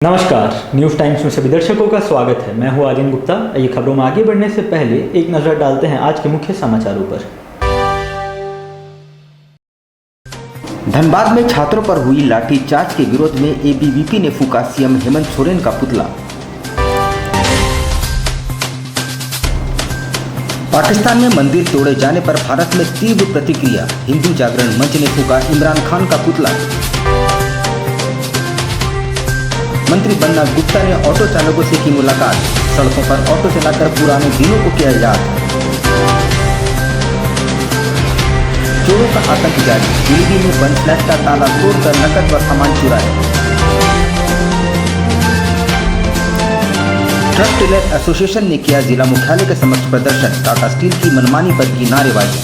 नमस्कार, news times में सभी दर्शकों का स्वागत है। मैं हूं आर्यन गुप्ता। ये खबरों में आगे बढ़ने से पहले एक नज़र डालते हैं आज के मुख्य समाचारों पर। धनबाद में छात्रों पर हुई लाठीचार्ज के विरोध में एबीवीपी ने फूका सीएम हेमंत सोरेन का पुतला। पाकिस्तान में मंदिर तोड़े जाने पर भारत में तीव्र प्रतिक्रिया, हिंदू जागरण मंच ने फूका इमरान खान का पुतला। मंत्री बन्ना गुप्ता ने ऑटो चालकों से की मुलाकात, सड़कों पर ऑटो चलाकर पुराने दिनों को किया याद। चोरों का आतंक जारी, दिल्ली में बंद फ्लैट का ताला तोड़कर नकद व सामान चुराए। ट्रक डीलर एसोसिएशन ने किया जिला मुख्यालय के समक्ष प्रदर्शन, टाटा स्टील की मनमानी पर की नारेबाजी।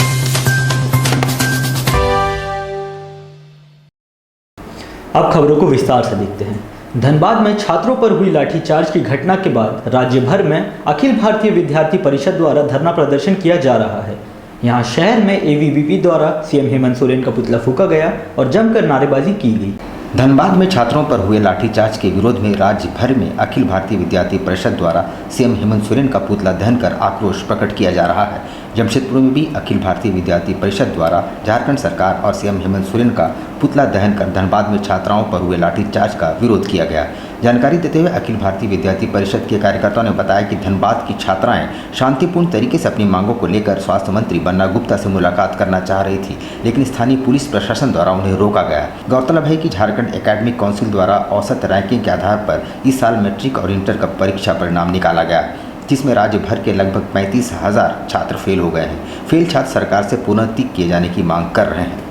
अब खबरों को विस्तार से देखते हैं। धनबाद में छात्रों पर हुई लाठीचार्ज की घटना के बाद राज्य भर में अखिल भारतीय विद्यार्थी परिषद द्वारा धरना प्रदर्शन किया जा रहा है। यहां शहर में एबीवीपी द्वारा सीएम हेमंत सोरेन का पुतला फूका गया और जमकर नारेबाजी की गई। धनबाद में छात्रों पर हुए लाठीचार्ज के विरोध में राज्य भर में अखिल भारतीय विद्यार्थी परिषद द्वारा सीएम हेमंत सोरेन का पुतला दहन कर आक्रोश प्रकट किया जा रहा है। जमशेदपुर में भी अखिल भारतीय विद्यार्थी परिषद द्वारा झारखंड सरकार और सीएम हेमंत सोरेन का पुतला दहन कर धनबाद में छात्राओं पर हुए लाठीचार्ज का विरोध किया गया। जानकारी देते हुए अखिल भारतीय विद्यार्थी परिषद के कार्यकर्ताओं ने बताया कि धनबाद की छात्राएं शांतिपूर्ण तरीके से अपनी मांगों को लेकर स्वास्थ्य मंत्री बन्ना गुप्ता से मुलाकात करना चाह रही थी, लेकिन स्थानीय पुलिस प्रशासन द्वारा उन्हें रोका गया। गौरतलब है कि झारखंड एकेडमिक काउंसिल द्वारा औसत रैंकिंग के आधार पर इस साल मैट्रिक और इंटर का परीक्षा परिणाम निकाला गया, जिसमें राज्य भर के लगभग 35,000 छात्र फेल हो गए हैं। फेल छात्र सरकार से पुनर्तिक किए जाने की मांग कर रहे हैं।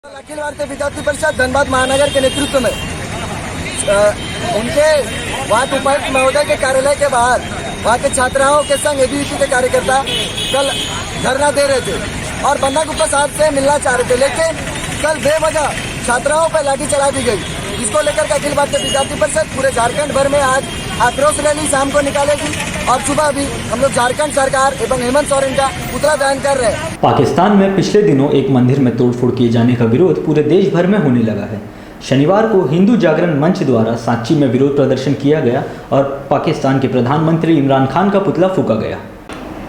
अखिल भारतीय विद्यार्थी परिषद धनबाद महानगर के नेतृत्व में उनके वहाँ उपायुक्त महोदय के कार्यालय के बाहर वहाँ के छात्राओं के संग एबीवीपी के कार्यकर्ता कल धरना दे रहे थे और बन्ना गुप्ता साहब से मिलना चाह रहे थे, लेकिन कल बेवजह छात्राओं पर लाठी चला दी गई, जिसको लेकर के अखिल भारतीय विद्यार्थी परिषद पूरे झारखंड भर में आज आक्रोश रैली शाम को निकालेगी और सुबह भी हम लोग झारखंड सरकार एवं हेमंत सोरेन का पुतला दहन कर रहे हैं। पाकिस्तान में पिछले दिनों एक मंदिर में तोड़फोड़ किए जाने का विरोध पूरे देश भर में होने लगा है। शनिवार को हिंदू जागरण मंच द्वारा सांची में विरोध प्रदर्शन किया गया और पाकिस्तान के प्रधानमंत्री इमरान खान का पुतला फूका गया।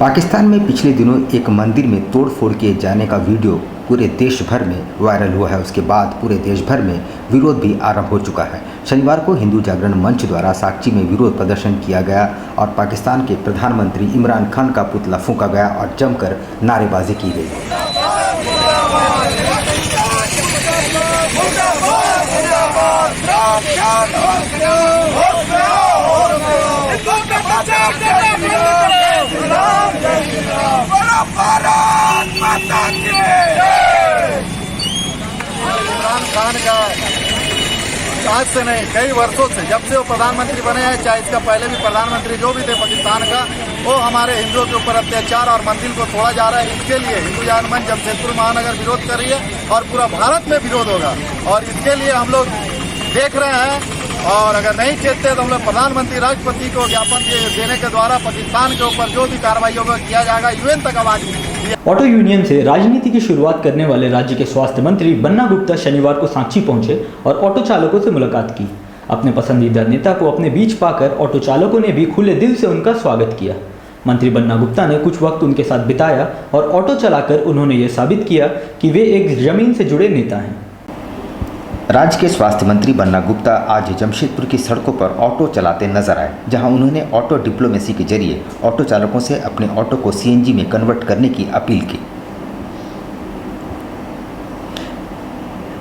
पाकिस्तान में पिछले दिनों एक मंदिर में तोड़फोड़ किए जाने का वीडियो पूरे देश भर में वायरल हुआ है। उसके बाद पूरे देश भर में विरोध भी आरंभ हो चुका है। शनिवार को हिंदू जागरण मंच द्वारा सांची में विरोध प्रदर्शन किया गया और पाकिस्तान के प्रधानमंत्री इमरान खान का पुतला फूंका गया और जमकर नारेबाजी की गई। इमरान खान का आज से नहीं कई वर्षों से जब से वो प्रधानमंत्री बने हैं, चाहे इसका पहले भी प्रधानमंत्री जो भी थे पाकिस्तान का, वो हमारे हिंदुओं के ऊपर अत्याचार और मंदिर को तोड़ा जा रहा है। इसके लिए हिंदू जागरण मंच जमशेदपुर महानगर विरोध कर रही है और पूरा भारत में विरोध होगा और इसके लिए हम लोग देख रहे हैं। और अगर नहीं चेतते तो हम लोग प्रधानमंत्री राष्ट्रपति को ज्ञापन देने के द्वारा पाकिस्तान के ऊपर जो भी कार्रवाई होगा किया जाएगा, यूएन तक आवाज उठाएंगे। ऑटो यूनियन से राजनीति की शुरुआत करने वाले राज्य के स्वास्थ्य मंत्री बन्ना गुप्ता शनिवार को सांची पहुंचे और ऑटो चालकों से मुलाकात की। अपने पसंदीदा नेता को अपने बीच पाकर ऑटो चालकों ने भी खुले दिल से उनका स्वागत किया। मंत्री बन्ना गुप्ता ने कुछ वक्त उनके साथ बिताया और ऑटो चलाकर उन्होंने ये साबित किया कि वे एक जमीन से जुड़े नेता हैं। राज्य के स्वास्थ्य मंत्री बन्ना गुप्ता आज जमशेदपुर की सड़कों पर ऑटो चलाते नजर आए, जहां उन्होंने ऑटो डिप्लोमेसी के जरिए ऑटो चालकों से अपने ऑटो को सीएनजी में कन्वर्ट करने की अपील की।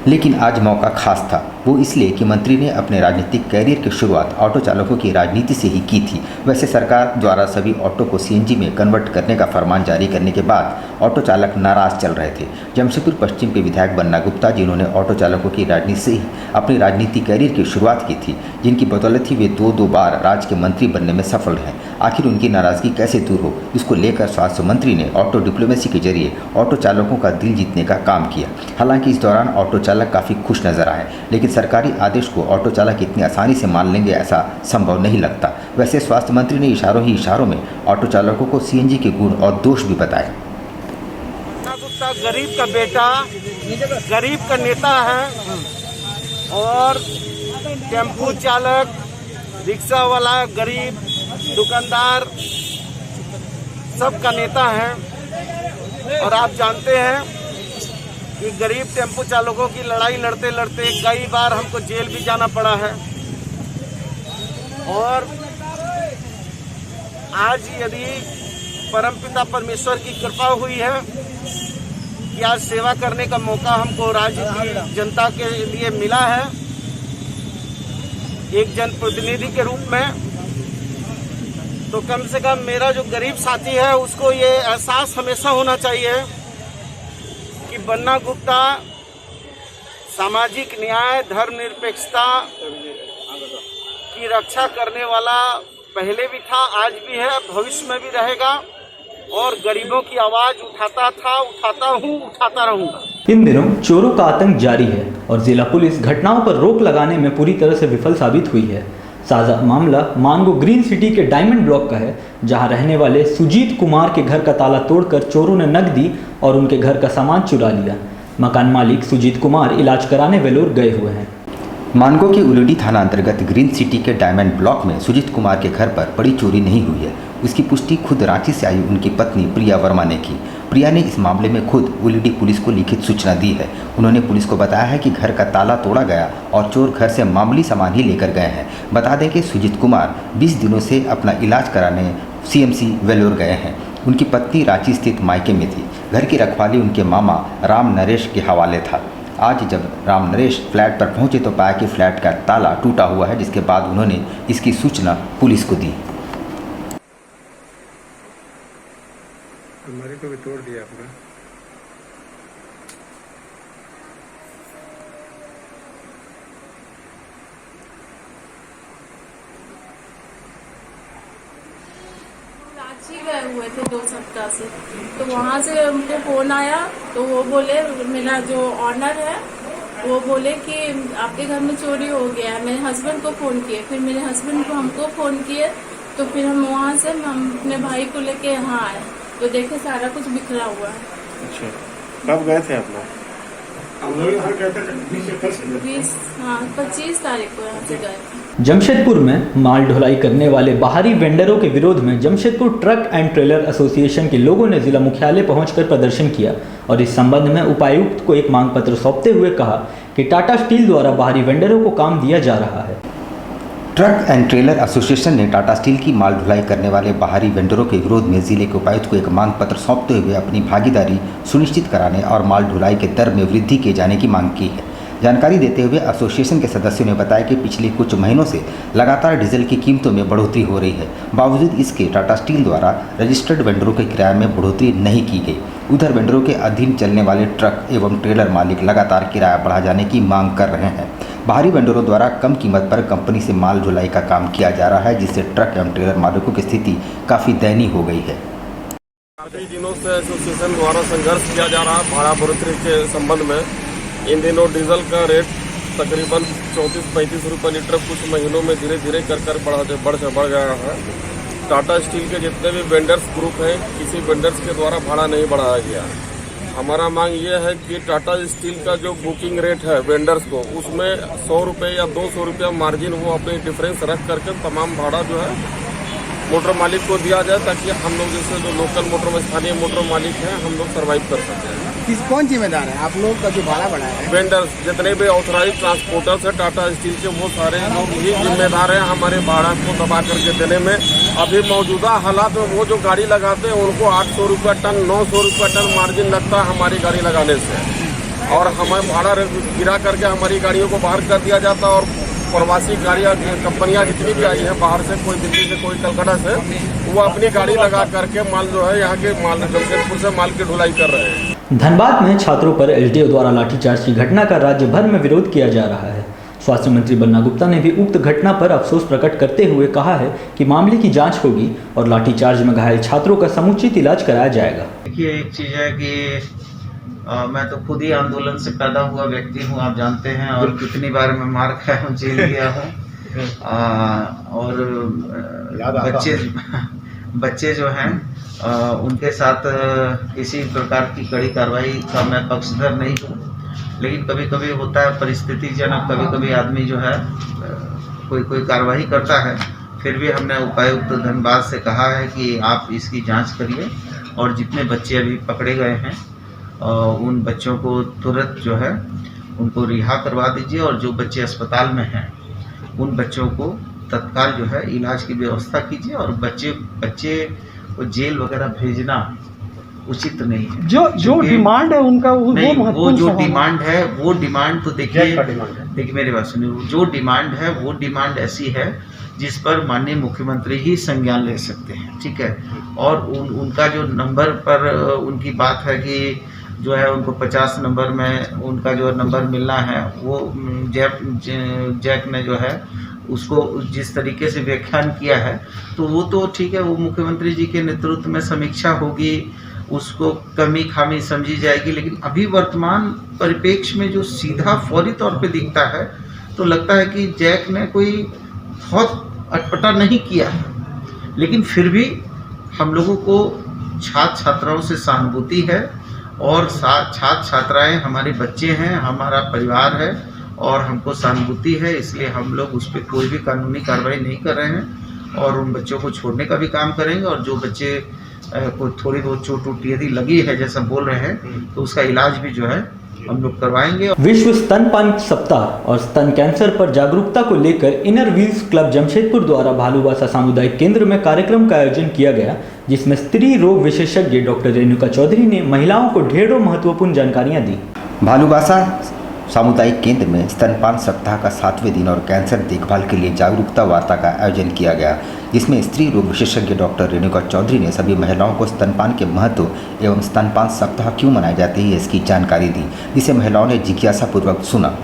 लेकिन आज मौका खास था, वो इसलिए कि मंत्री ने अपने राजनीतिक कैरियर की शुरुआत ऑटो चालकों की राजनीति से ही की थी। वैसे सरकार द्वारा सभी ऑटो को सीएनजी में कन्वर्ट करने का फरमान जारी करने के बाद ऑटो चालक नाराज चल रहे थे। जमशेदपुर पश्चिम के विधायक बन्ना गुप्ता, जिन्होंने ऑटो चालकों की राजनीति से ही अपनी राजनीतिक कैरियर की शुरुआत की थी, जिनकी बदौलत ही वे दो बार राज्य के मंत्री बनने में सफल रहे, आखिर उनकी नाराजगी कैसे दूर हो, इसको लेकर स्वास्थ्य मंत्री ने ऑटो डिप्लोमेसी के जरिए ऑटो चालकों का दिल जीतने का काम किया। हालांकि इस दौरान ऑटो चालक काफ़ी खुश नजर आए, लेकिन सरकारी आदेश को ऑटो चालक इतनी आसानी से मान लेंगे ऐसा संभव नहीं लगता। वैसे स्वास्थ्य मंत्री ने इशारों ही इशारों में ऑटो चालकों को सीएनजी के गुण और दोष भी बताए। गरीब का बेटा, गरीब का नेता है और टेम्पू चालक, रिक्शा वाला, गरीब, दुकानदार सबका नेता है। और आप जानते हैं कि गरीब टेम्पू चालकों की लड़ाई लड़ते लड़ते कई बार हमको जेल भी जाना पड़ा है। और आज यदि परमपिता परमेश्वर की कृपा हुई है कि आज सेवा करने का मौका हमको राज्य की जनता के लिए मिला है एक जनप्रतिनिधि के रूप में, तो कम से कम मेरा जो गरीब साथी है उसको ये एहसास हमेशा होना चाहिए कि बन्ना गुप्ता सामाजिक न्याय, धर्मनिरपेक्षता की रक्षा करने वाला पहले भी था, आज भी है, भविष्य में भी रहेगा और गरीबों की आवाज उठाता था, उठाता हूँ, उठाता रहूँगा। इन दिनों चोरों का आतंक जारी है और जिला पुलिस घटनाओं पर रोक लगाने में पूरी तरह से विफल साबित हुई है। साझा मामला मानगो ग्रीन सिटी के डायमंड ब्लॉक का है, जहां रहने वाले सुजीत कुमार के घर का ताला तोड़कर चोरों ने नकदी और उनके घर का सामान चुरा लिया। मकान मालिक सुजीत कुमार इलाज कराने वेलोर गए हुए हैं। मानगो के उलडी थाना अंतर्गत ग्रीन सिटी के डायमंड ब्लॉक में सुजीत कुमार के घर पर बड़ी चोरी नहीं हुई है। उसकी पुष्टि खुद रांची से आई उनकी पत्नी प्रिया वर्मा ने की। प्रिया ने इस मामले में खुद उलडी पुलिस को लिखित सूचना दी है। उन्होंने पुलिस को बताया है कि घर का ताला तोड़ा गया और चोर घर से मामूली सामान ही लेकर गए हैं। बता दें कि सुजीत कुमार 20 दिनों से अपना इलाज कराने CMC वेलोर गए हैं। उनकी पत्नी रांची स्थित मायके में थी। घर की रखवाली उनके मामा राम नरेश के हवाले था। आज जब राम नरेश फ्लैट पर पहुंचे तो पाया कि फ्लैट का ताला टूटा हुआ है, जिसके बाद उन्होंने इसकी सूचना पुलिस को दी। अलमारी को भी तोड़ दिया पूरा। रांची गए हुए थे 2 सप्ताह से, तो वहाँ से उनको फोन आया तो वो बोले, मेरा जो ऑनर है वो बोले कि आपके घर में चोरी हो गया है। मेरे हस्बैंड को फ़ोन किए, फिर मेरे हस्बैंड को हमको फ़ोन किए, तो फिर हम वहाँ से हम अपने भाई को लेके यहाँ आए तो देखे सारा कुछ बिखरा हुआ है। अच्छा, कब गए थे आप लोग? 25 तारीख को यहाँ से गए थे। जमशेदपुर में माल ढुलाई करने वाले बाहरी वेंडरों के विरोध में Jamshedpur truck and trailer association के लोगों ने जिला मुख्यालय पहुंचकर प्रदर्शन किया और इस संबंध में उपायुक्त को एक मांग पत्र सौंपते हुए कहा कि टाटा स्टील द्वारा बाहरी वेंडरों को काम दिया जा रहा है। ट्रक एंड ट्रेलर एसोसिएशन ने टाटा स्टील की माल ढुलाई करने वाले बाहरी वेंडरों के विरोध में जिले के उपायुक्त को एक मांग पत्र सौंपते हुए अपनी भागीदारी सुनिश्चित कराने और माल ढुलाई के दर में वृद्धि किए जाने की मांग की है। जानकारी देते हुए एसोसिएशन के सदस्यों ने बताया कि पिछले कुछ महीनों से लगातार डीजल की कीमतों में बढ़ोतरी हो रही है। बावजूद इसके टाटा स्टील द्वारा रजिस्टर्ड वेंडरों के किराए में बढ़ोतरी नहीं की गई। उधर वेंडरों के अधीन चलने वाले ट्रक एवं ट्रेलर मालिक लगातार किराया बढ़ा जाने की मांग कर रहे हैं। बाहरी वेंडरों द्वारा कम कीमत पर कंपनी से माल ढुलाई का काम किया जा रहा है, जिससे ट्रक एवं ट्रेलर मालिकों की स्थिति काफ़ी दयनीय हो गई है। कई दिनों से एसोसिएशन द्वारा संघर्ष किया जा रहा है भाड़ा बढ़ोतरी के संबंध में। इन दिनों डीजल का रेट तकरीबन 34-35 रुपये लीटर कुछ महीनों में धीरे धीरे कर बढ़ गया है। टाटा स्टील के जितने भी वेंडर्स ग्रुप हैं, किसी वेंडर्स के द्वारा भाड़ा नहीं बढ़ाया गया। हमारा मांग ये है कि टाटा स्टील का जो बुकिंग रेट है वेंडर्स को, उसमें 100 रुपये या 200 रुपया मार्जिन वो अपने डिफरेंस रख करके तमाम भाड़ा जो है मोटर मालिक को दिया जाए, ताकि हम लोग जैसे जो लोकल मोटर में स्थानीय मोटर मालिक हैं हम लोग सर्वाइव कर सकें। कौन जिम्मेदार है आप लोग का जो भाड़ा बढ़ाया है? वेंडर्स जितने भी ऑथराइज ट्रांसपोर्टर्स है टाटा स्टील के, वो सारे लोग ही जिम्मेदार हैं हमारे भाड़ा को दबा करके देने में। अभी मौजूदा हालात में वो जो गाड़ी लगाते हैं उनको 800 रुपये टन, 900 रुपये टन मार्जिन लगता है हमारी गाड़ी लगाने से, और हमें भाड़ा गिरा करके हमारी गाड़ियों को बाहर कर दिया जाता है। और प्रवासी गाड़ियाँ कंपनियाँ जितनी भी आई हैं बाहर से, कोई दिल्ली से कोई कलकत्ता से, वो अपनी गाड़ी लगा करके माल जो है यहाँ के माल जमशेदपुर से माल की ढुलाई कर रहे हैं। धनबाद में छात्रों पर एसडीओ द्वारा लाठीचार्ज की घटना का राज्य भर में विरोध किया जा रहा है। स्वास्थ्य मंत्री बन्ना गुप्ता ने भी उक्त घटना पर अफसोस प्रकट करते हुए कहा है कि मामले की जांच होगी और लाठीचार्ज में घायल छात्रों का समुचित इलाज कराया जाएगा। देखिए, एक चीज़ है कि मैं तो खुद ही आंदोलन से पैदा हुआ व्यक्ति हूँ, आप जानते हैं, और कितनी बार मैं मार खाया हूँ, जेल गया हूँ, और बच्चे जो हैं उनके साथ किसी प्रकार की कड़ी कार्रवाई का मैं पक्षधर नहीं हूँ। लेकिन कभी कभी होता है परिस्थितिजनक, कभी कभी आदमी जो है कोई कार्रवाई करता है। फिर भी हमने उपायुक्त धनबाद से कहा है कि आप इसकी जांच करिए और जितने बच्चे अभी पकड़े गए हैं उन बच्चों को तुरंत जो है उनको रिहा करवा दीजिए, और जो बच्चे अस्पताल में हैं उन बच्चों को तत्काल जो है इलाज की व्यवस्था कीजिए। और बच्चे को जेल वगैरह भेजना उचित नहीं है। जो डिमांड है उनका वो जो डिमांड है वो डिमांड तो देखिए मेरी बात सुनिए, जो डिमांड है वो डिमांड ऐसी है जिस पर माननीय मुख्यमंत्री ही संज्ञान ले सकते हैं, ठीक है। और उनका जो नंबर पर उनकी बात है कि जो है उनको 50 नंबर में उनका जो नंबर मिलना है, वो जैक ने जो है उसको जिस तरीके से व्याख्यान किया है तो वो तो ठीक है, वो मुख्यमंत्री जी के नेतृत्व में समीक्षा होगी, उसको कमी खामी समझी जाएगी। लेकिन अभी वर्तमान परिप्रेक्ष्य में जो सीधा फौरी तौर पे दिखता है तो लगता है कि जैक ने कोई बहुत अटपटा नहीं किया है। लेकिन फिर भी हम लोगों को छात्र छात्राओं से सहानुभूति है, और छात्र छात्राएं हमारे बच्चे हैं, हमारा परिवार है, और हमको सहानुभूति है, इसलिए हम लोग उस पर कोई भी कानूनी कार्रवाई नहीं कर रहे हैं और उन बच्चों को छोड़ने का भी काम करेंगे। और जो बच्चे को थोड़ी बहुत चोट वोट यदि लगी है जैसा बोल रहे हैं तो उसका इलाज भी जो है हम लोग करवाएंगे। विश्व स्तनपान सप्ताह और स्तन कैंसर पर जागरूकता को लेकर इनर व्हील्स क्लब जमशेदपुर द्वारा भालूबासा सामुदायिक केंद्र में कार्यक्रम का आयोजन किया गया, जिसमें स्त्री रोग विशेषज्ञ डॉक्टर रेणुका चौधरी ने महिलाओं को ढेरों महत्वपूर्ण जानकारियां दी। भालूबासा सामुदायिक केंद्र में स्तनपान सप्ताह का 7वें दिन और कैंसर देखभाल के लिए जागरूकता वार्ता का आयोजन किया गया, जिसमें स्त्री रोग विशेषज्ञ डॉक्टर रेणुका चौधरी ने सभी महिलाओं को स्तनपान के महत्व एवं स्तनपान सप्ताह क्यों मनाए जाते हैं इसकी जानकारी दी, जिसे महिलाओं ने जिज्ञासापूर्वक सुना।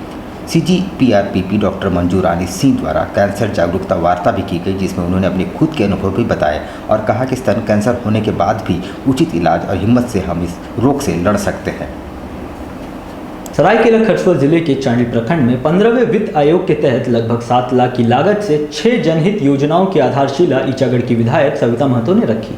CGPRPP डॉक्टर मंजू रानी सिंह द्वारा कैंसर जागरूकता वार्ता भी की गई, जिसमें उन्होंने अपने खुद के अनुभव भी बताए और कहा कि स्तन कैंसर होने के बाद भी उचित इलाज और हिम्मत से हम इस रोग से लड़ सकते हैं। सरायकेला खरसुआ जिले के चांडिल प्रखंड में 15वें वित्त आयोग के तहत लगभग 7 लाख की लागत से 6 जनहित योजनाओं की आधारशिला ईचागढ़ की विधायक सविता महतो ने रखी।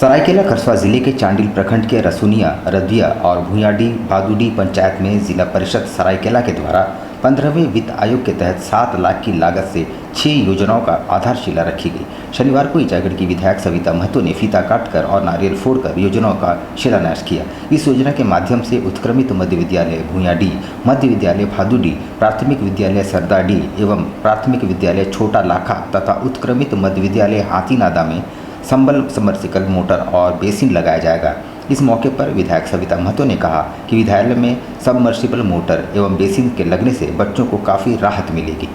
सरायकेला खरसुआ जिले के चांडिल प्रखंड के रसुनिया, रदिया और भुयाडी भादुडी पंचायत में जिला परिषद सरायकेला के द्वारा 15वें वित्त आयोग के तहत 7 लाख की लागत से 6 योजनाओं का आधारशिला रखी गई। शनिवार को ईचागढ़ की विधायक सविता महतो ने फीता काटकर और नारियल फोड़कर योजनाओं का शिलान्यास किया। इस योजना के माध्यम से उत्क्रमित मध्य विद्यालय भुयाडी, मध्य विद्यालय भादुडी, प्राथमिक विद्यालय सरदाडी एवं प्राथमिक विद्यालय छोटा लाखा तथा उत्क्रमित मध्य विद्यालय हाथीनादा में संबल समर्सिकल मोटर और बेसिन लगाया जाएगा। इस मौके पर विधायक सविता महतो ने कहा कि विद्यालय में सबमर्सिबल मोटर एवं बेसिन के लगने से बच्चों को काफ़ी राहत मिलेगी।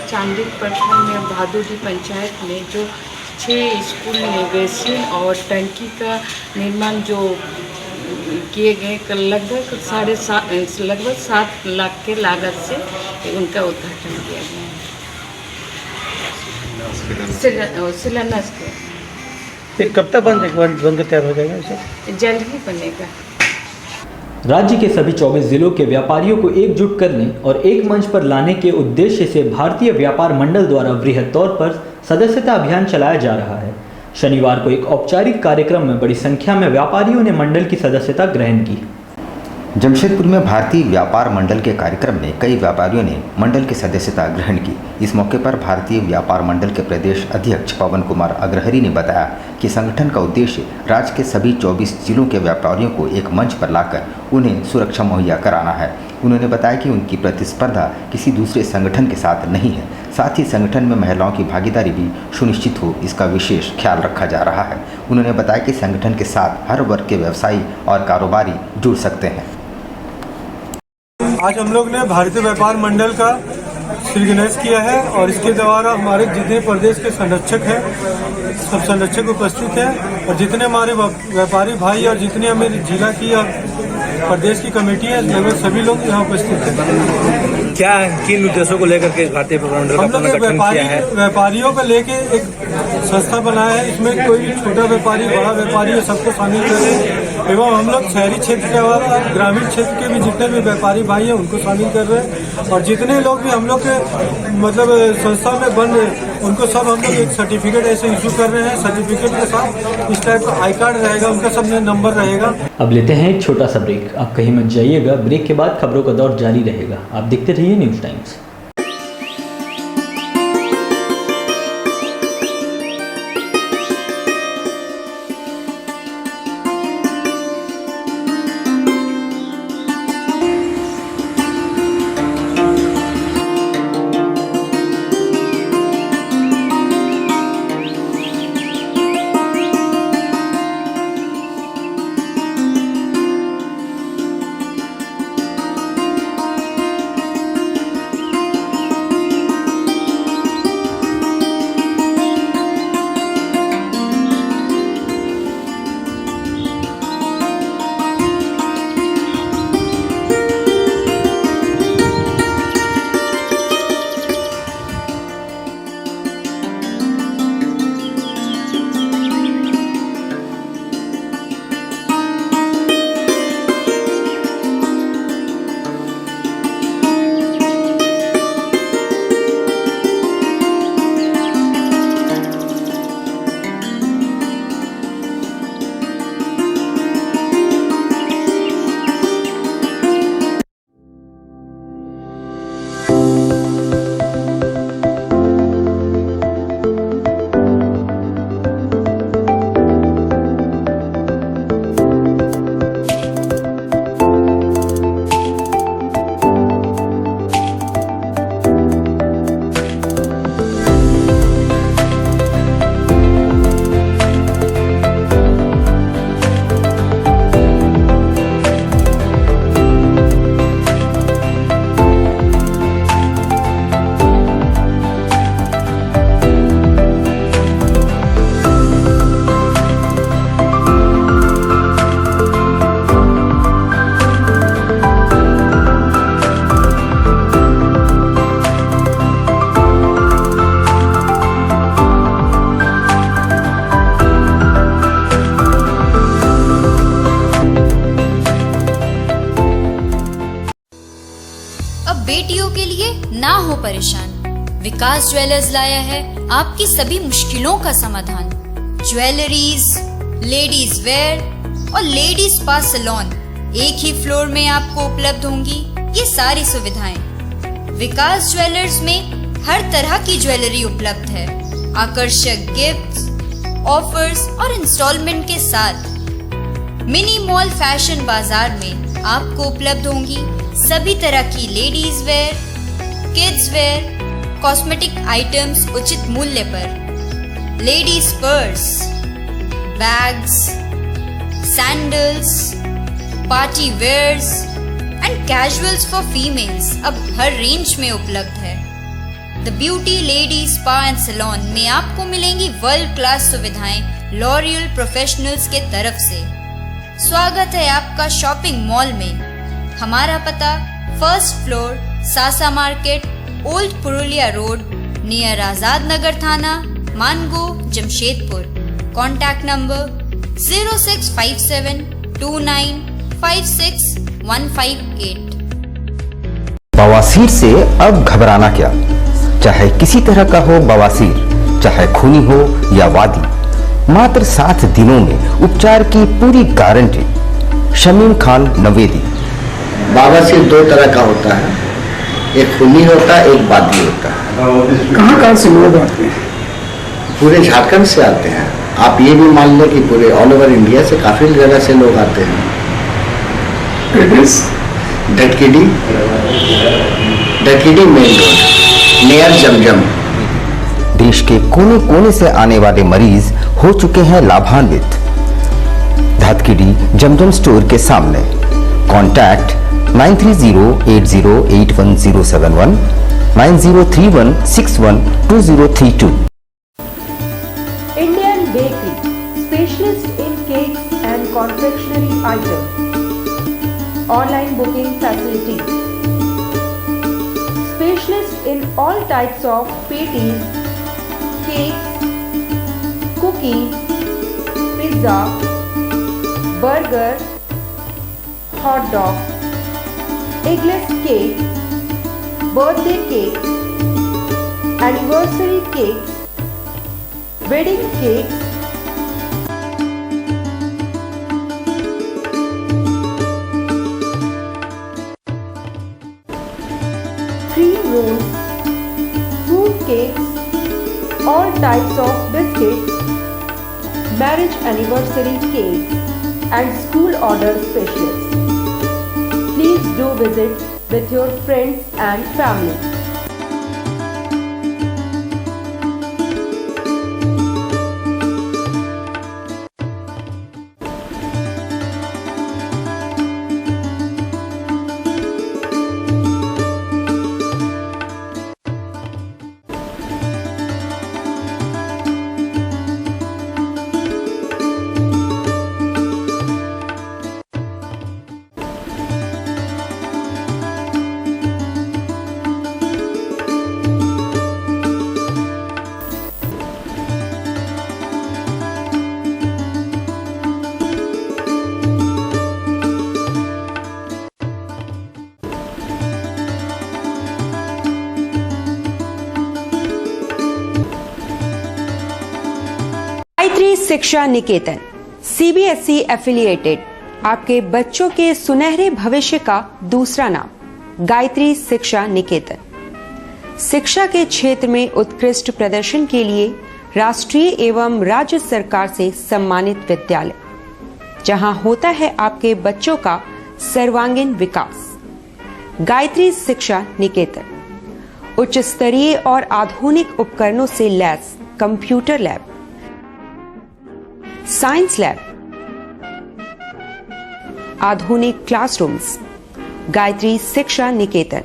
चांडिल प्रखंड में भादुडी पंचायत में जो 6 स्कूल में बेसिन और टंकी का निर्माण जो किए गए लगभग 7 लाख के लागत से उनका उद्घाटन किया गया है। शिलान्यास किया। फिर कब तक बनकर तैयार हो जाएगा इसे? जल्द ही बनेगा। राज्य के सभी 24 जिलों के व्यापारियों को एकजुट करने और एक मंच पर लाने के उद्देश्य से भारतीय व्यापार मंडल द्वारा वृहद तौर पर सदस्यता अभियान चलाया जा रहा है। शनिवार को एक औपचारिक कार्यक्रम में बड़ी संख्या में व्यापारियों ने मंडल की सदस्यता ग्रहण की। जमशेदपुर में भारतीय व्यापार मंडल के कार्यक्रम में कई व्यापारियों ने मंडल की सदस्यता ग्रहण की। इस मौके पर भारतीय व्यापार मंडल के प्रदेश अध्यक्ष पवन कुमार अग्रहरी ने बताया कि संगठन का उद्देश्य राज्य के सभी 24 जिलों के व्यापारियों को एक मंच पर लाकर उन्हें सुरक्षा मुहैया कराना है। उन्होंने बताया कि उनकी प्रतिस्पर्धा किसी दूसरे संगठन के साथ नहीं है, साथ ही संगठन में महिलाओं की भागीदारी भी सुनिश्चित हो, इसका विशेष ख्याल रखा जा रहा है। उन्होंने बताया कि संगठन के साथ हर वर्ग के व्यवसायी और कारोबारी जुड़ सकते हैं। आज हम लोग ने भारतीय व्यापार मंडल का शिलान्यास किया है और इसके द्वारा हमारे जितने प्रदेश के संरक्षक हैं सब संरक्षक उपस्थित हैं और जितने हमारे व्यापारी भाई और जितने हमारे जिला की और प्रदेश की कमेटी है लगभग सभी लोग यहाँ उपस्थित हैं। क्या किन उद्देश्यों को लेकर के भारतीय व्यापार मंडल का गठन किया है? व्यापारियों को लेके एक संस्था बनाया है, इसमें कोई छोटा व्यापारी बड़ा व्यापारी सबको शामिल करें एवं हम लोग शहरी क्षेत्र के अलावा ग्रामीण क्षेत्र के भी जितने भी व्यापारी भाई हैं उनको शामिल कर रहे हैं और जितने लोग भी हम लोग के मतलब संस्था में बन रहे उनको सब हम लोग एक सर्टिफिकेट ऐसे इशू कर रहे हैं। सर्टिफिकेट के साथ इस टाइप का आई कार्ड रहेगा, उनका सब में नंबर रहेगा। अब लेते हैं एक छोटा सा ब्रेक। आप कहीं मत जाइएगा, ब्रेक के बाद खबरों का दौर जारी रहेगा। आप देखते रहिए न्यूज़ टाइम्स। बेटियों के लिए ना हो परेशान, विकास ज्वेलर्स लाया है आपकी सभी मुश्किलों का समाधान। ज्वेलरीज, लेडीज वेयर और लेडीज स्पा सैलून एक ही फ्लोर में आपको उपलब्ध होंगी ये सारी सुविधाएं। विकास ज्वेलर्स में हर तरह की ज्वेलरी उपलब्ध है, आकर्षक गिफ्ट्स, ऑफर्स और इंस्टॉलमेंट के साथ। मिनी मॉल फैशन बाजार में आपको उपलब्ध होंगी सभी तरह की ladies wear, kids wear, cosmetic items उचित मूल्य पर। Ladies purse, bags, sandals, party wears and casuals for females अब हर रेंज में उपलब्ध है। The beauty lady spa and salon में आपको मिलेंगी वर्ल्ड क्लास सुविधाएं लॉरियल प्रोफेशनल्स के तरफ से। स्वागत है आपका शॉपिंग मॉल में। हमारा पता first floor, Sasa market, old Purulia road, near Azad Nagar थाना, मानगो, जमशेदपुर। कॉन्टैक्ट नंबर 06572956 बवासीर से अब घबराना क्या, चाहे किसी तरह का हो बवासीर, चाहे खूनी हो या वादी, मात्र 7 दिनों में उपचार की पूरी गारंटी। शमीम खान नवेदी। बवासीर 2 तरह का होता है, एक खूनी होता है, एक वादी होता है। कहाँ से लोग आते हैं? पूरे झारखंड से आते हैं। आप ये भी मान लें कि पूरे ऑल ओवर इंडिया से काफी जगह से लोग आते हैं। डटकीडी मेन रोड नियर जमजम। देश के कोने कोने से आने वाले मरीज हो चुके हैं लाभान्वित। धतकीडी जमजम स्टोर के सामने। Contact 9308081071 9031612032। Indian Bakery, specialist in cakes and confectionery items. Online booking facility. Specialist in all types of patties, cakes, cookies, pizza, burger, hot dog, eggless cake, birthday cake, anniversary cakes, wedding cakes, cream rolls, fruit cakes, all types of biscuits, marriage anniversary cakes, and school order specials. Please do visit with your friends and family. Gayatri शिक्षा निकेतन CBSE affiliated आपके बच्चों के सुनहरे भविष्य का दूसरा नाम गायत्री शिक्षा निकेतन। शिक्षा के क्षेत्र में उत्कृष्ट प्रदर्शन के लिए राष्ट्रीय एवं राज्य सरकार से सम्मानित विद्यालय, जहां होता है आपके बच्चों का सर्वांगीण विकास। गायत्री शिक्षा निकेतन उच्च स्तरीय और आधुनिक उपकरणों से lace computer lab, science lab, आधुनिक क्लासरूम्स। गायत्री शिक्षा निकेतन